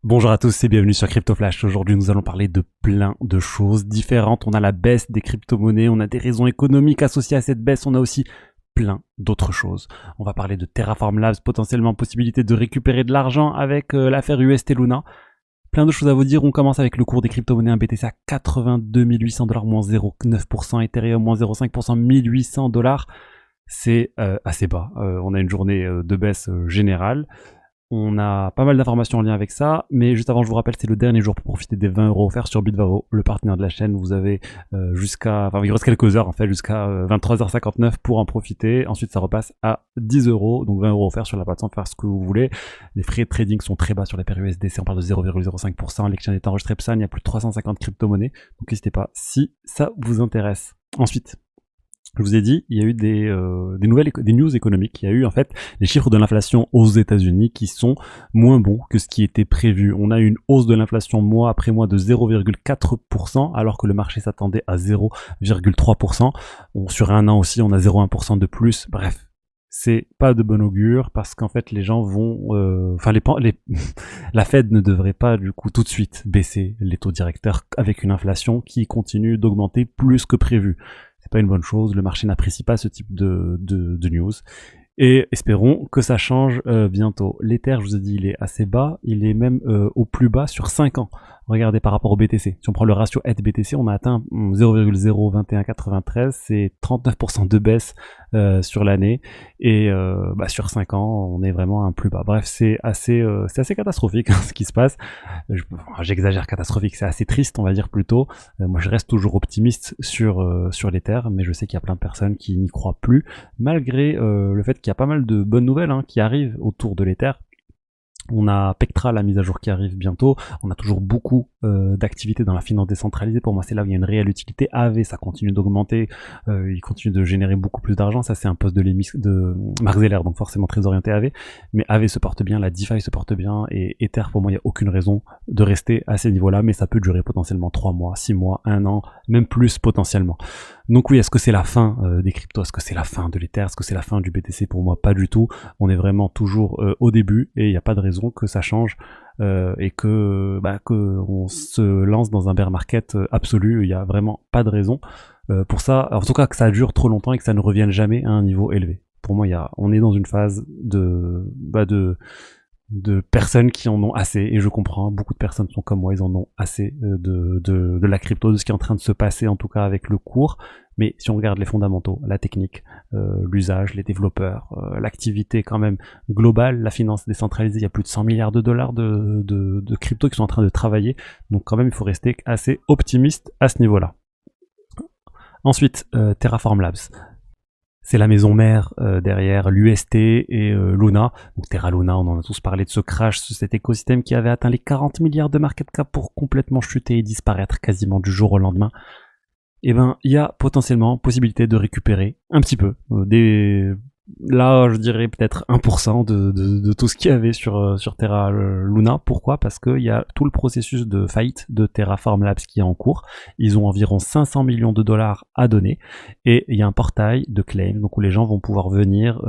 Bonjour à tous et bienvenue sur Crypto Flash. Aujourd'hui, nous allons parler de plein de choses différentes. On a la baisse des crypto-monnaies, on a des raisons économiques associées à cette baisse, on a aussi plein d'autres choses. On va parler de Terraform Labs, potentiellement possibilité de récupérer de l'argent avec l'affaire UST Luna. Plein de choses à vous dire. On commence avec le cours des crypto-monnaies. Un BTC à 82 800$, moins 0,9%. Ethereum, moins 0,5%, 1800$. C'est assez bas. On a une journée de baisse générale. On a pas mal d'informations en lien avec ça, mais juste avant, je vous rappelle, c'est le dernier jour pour profiter des 20€ offerts sur Bitvaro, le partenaire de la chaîne. Vous avez il reste quelques heures en fait, jusqu'à 23h59 pour en profiter. Ensuite, ça repasse à 10€, donc 20€ offerts sur la plateforme, faire ce que vous voulez. Les frais de trading sont très bas sur les paires USDC, on parle de 0,05%. L'exchange est enregistré PSAN, il y a plus de 350 crypto-monnaies, donc n'hésitez pas si ça vous intéresse. Ensuite, je vous ai dit, il y a eu des news économiques. Il y a eu en fait les chiffres de l'inflation aux États-Unis qui sont moins bons que ce qui était prévu. On a eu une hausse de l'inflation mois après mois de 0,4%, alors que le marché s'attendait à 0,3%. Sur un an aussi, on a 0,1% de plus. Bref, c'est pas de bon augure parce qu'en fait les gens vont, la Fed ne devrait pas du coup tout de suite baisser les taux directeurs avec une inflation qui continue d'augmenter plus que prévu. C'est pas une bonne chose, le marché n'apprécie pas ce type de news. Et espérons que ça change bientôt. L'Ether, je vous ai dit, il est assez bas, il est même au plus bas sur 5 ans. Regardez par rapport au BTC. Si on prend le ratio ETH-BTC, on a atteint 0,02193, c'est 39% de baisse sur l'année. Et sur 5 ans, on est vraiment un plus bas. Bref, c'est assez catastrophique ce qui se passe. J'exagère catastrophique, c'est assez triste, on va dire plutôt. Moi, je reste toujours optimiste sur l'Ether, mais je sais qu'il y a plein de personnes qui n'y croient plus, malgré le fait qu'il y a pas mal de bonnes nouvelles qui arrivent autour de l'Ether. On a Pectra, la mise à jour qui arrive bientôt. On a toujours beaucoup d'activités dans la finance décentralisée. Pour moi, c'est là où il y a une réelle utilité. AV, ça continue d'augmenter. Il continue de générer beaucoup plus d'argent. Ça, c'est un poste de Mark Zeller, donc forcément très orienté AV. Mais AV se porte bien, la DeFi se porte bien. Et Ether, pour moi, il n'y a aucune raison de rester à ces niveaux-là. Mais ça peut durer potentiellement 3 mois, 6 mois, 1 an, même plus potentiellement. Donc oui, est-ce que c'est la fin des cryptos? Est-ce que c'est la fin de l'Ether? Est-ce que c'est la fin du BTC? Pour moi, pas du tout. On est vraiment toujours au début et il n'y a pas de raison que ça change et que on se lance dans un bear market absolu. Il n'y a vraiment pas de raison pour ça. En tout cas, que ça dure trop longtemps et que ça ne revienne jamais à un niveau élevé. Pour moi, on est dans une phase de personnes qui en ont assez, et je comprends, beaucoup de personnes sont comme moi, ils en ont assez de la crypto, de ce qui est en train de se passer, en tout cas avec le cours. Mais si on regarde les fondamentaux, la technique, l'usage, les développeurs, l'activité quand même globale, la finance décentralisée, il y a plus de 100 milliards de dollars de crypto qui sont en train de travailler, donc quand même il faut rester assez optimiste à ce niveau-là. Ensuite, Terraform Labs. C'est la maison mère derrière l'UST et Luna. Donc Terra Luna, on en a tous parlé de ce crash, cet écosystème qui avait atteint les 40 milliards de market cap pour complètement chuter et disparaître quasiment du jour au lendemain. Et il y a potentiellement possibilité de récupérer un petit peu là, je dirais peut-être 1% de tout ce qu'il y avait sur Terra Luna. Pourquoi? Parce qu'il y a tout le processus de faillite de Terraform Labs qui est en cours. Ils ont environ 500 millions de dollars à donner. Et il y a un portail de claim, donc où les gens vont pouvoir venir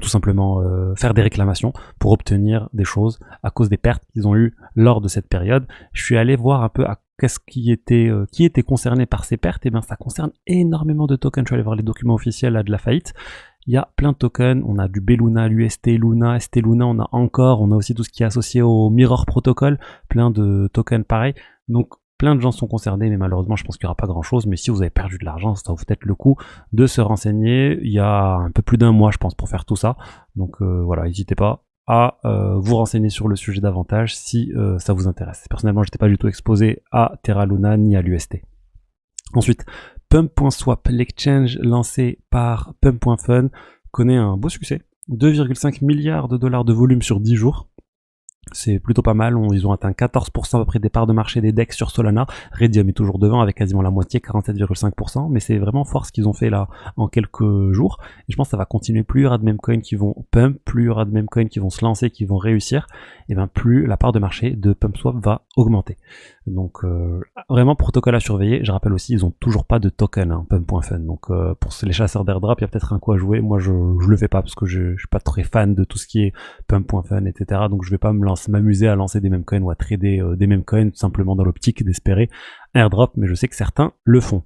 tout simplement faire des réclamations pour obtenir des choses à cause des pertes qu'ils ont eues lors de cette période. Je suis allé voir un peu qu'est-ce qui était concerné par ces pertes. Et bien ça concerne énormément de tokens. Je suis allé voir les documents officiels de la faillite. Il y a plein de tokens, on a du B-Luna, l'UST Luna, ST Luna, on a aussi tout ce qui est associé au Mirror Protocol, plein de tokens pareils. Donc plein de gens sont concernés, mais malheureusement je pense qu'il n'y aura pas grand chose. Mais si vous avez perdu de l'argent, ça vaut peut-être le coup de se renseigner. Il y a un peu plus d'un mois je pense pour faire tout ça. Donc voilà, n'hésitez pas à vous renseigner sur le sujet davantage si ça vous intéresse. Personnellement, j'étais pas du tout exposé à Terra Luna ni à l'UST. Ensuite, Pump.swap, l'exchange lancé par Pump.fun, connaît un beau succès. 2,5 milliards de dollars de volume sur 10 jours. C'est plutôt pas mal, ils ont atteint 14% à peu près des parts de marché des DEX sur Solana. Redium est toujours devant avec quasiment la moitié, 47,5%, mais c'est vraiment fort ce qu'ils ont fait là en quelques jours. Et je pense que ça va continuer, plus il y aura de memcoins qui vont pump, plus il y aura de memcoins qui vont se lancer, qui vont réussir, et bien plus la part de marché de PumpSwap va augmenter. Donc vraiment protocole à surveiller. Je rappelle aussi, ils ont toujours pas de token, Pump.fun. Donc pour les chasseurs d'airdrop, il y a peut-être un coup à jouer. Moi je le fais pas parce que je suis pas très fan de tout ce qui est Pump.fun, etc. Donc je vais pas me lancer m'amuser à lancer des meme coins ou à trader des meme coins simplement dans l'optique d'espérer airdrop, mais je sais que certains le font.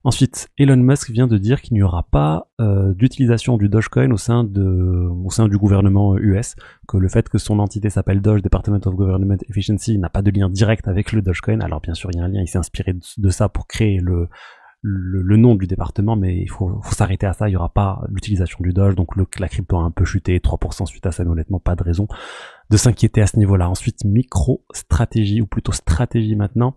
Ensuite, Elon Musk vient de dire qu'il n'y aura pas d'utilisation du Dogecoin au sein du gouvernement US, que le fait que son entité s'appelle Doge, Department of Government Efficiency, n'a pas de lien direct avec le Dogecoin. Alors bien sûr, il y a un lien, il s'est inspiré de ça pour créer le nom du département, mais il faut s'arrêter à ça, il n'y aura pas l'utilisation du Doge, donc la crypto a un peu chuté, 3% suite à ça, mais honnêtement pas de raison de s'inquiéter à ce niveau-là. Ensuite, MicroStrategy, ou plutôt stratégie maintenant,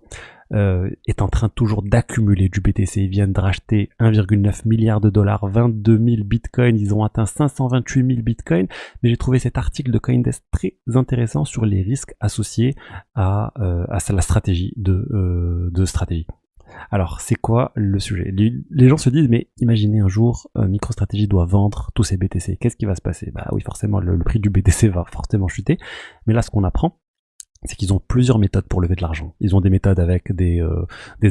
est en train toujours d'accumuler du BTC. Ils viennent de racheter 1,9 milliard de dollars, 22 000 bitcoins, ils ont atteint 528 000 bitcoins, mais j'ai trouvé cet article de CoinDesk très intéressant sur les risques associés à la stratégie de stratégie. Alors, c'est quoi le sujet? Les gens se disent, mais imaginez un jour, MicroStrategy doit vendre tous ses BTC. Qu'est-ce qui va se passer? Bah oui, forcément, le prix du BTC va fortement chuter. Mais là, ce qu'on apprend, c'est qu'ils ont plusieurs méthodes pour lever de l'argent. Ils ont des méthodes avec des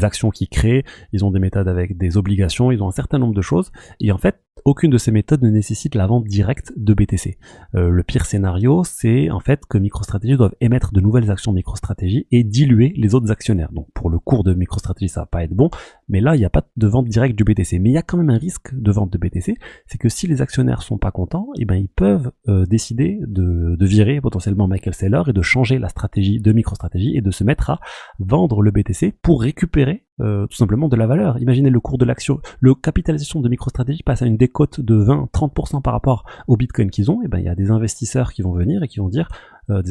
actions qu'ils créent, ils ont des méthodes avec des obligations, ils ont un certain nombre de choses. Et en fait, aucune de ces méthodes ne nécessite la vente directe de BTC. Le pire scénario, c'est en fait que MicroStrategy doivent émettre de nouvelles actions MicroStrategy et diluer les autres actionnaires. Donc pour le cours de MicroStrategy, ça va pas être bon, mais là, il n'y a pas de vente directe du BTC. Mais il y a quand même un risque de vente de BTC, c'est que si les actionnaires sont pas contents, eh ben, ils peuvent décider de virer potentiellement Michael Saylor et de changer la stratégie de MicroStrategy et de se mettre à vendre le BTC pour récupérer tout simplement de la valeur. Imaginez le cours de l'action, le capitalisation de MicroStrategy passe à une décote de 20-30% par rapport au Bitcoin qu'ils ont, et ben il y a des investisseurs qui vont venir et qui vont dire, bah,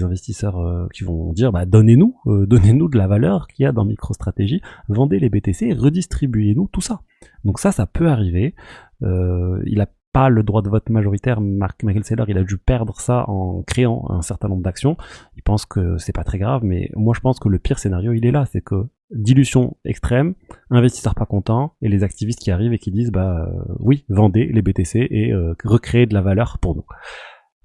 donnez-nous de la valeur qu'il y a dans MicroStrategy, vendez les BTC, redistribuez-nous tout ça. Donc ça peut arriver. Il a pas le droit de vote majoritaire, Michael Saylor, il a dû perdre ça en créant un certain nombre d'actions. Il pense que c'est pas très grave, mais moi je pense que le pire scénario, il est là, c'est que dilution extrême, investisseurs pas contents, et les activistes qui arrivent et qui disent, oui, vendez les BTC et recréez de la valeur pour nous.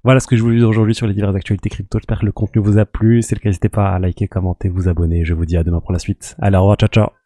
Voilà ce que je voulais dire aujourd'hui sur les diverses actualités crypto. J'espère que le contenu vous a plu. Si c'est le cas, n'hésitez pas à liker, commenter, vous abonner. Je vous dis à demain pour la suite. Allez, au revoir, ciao ciao.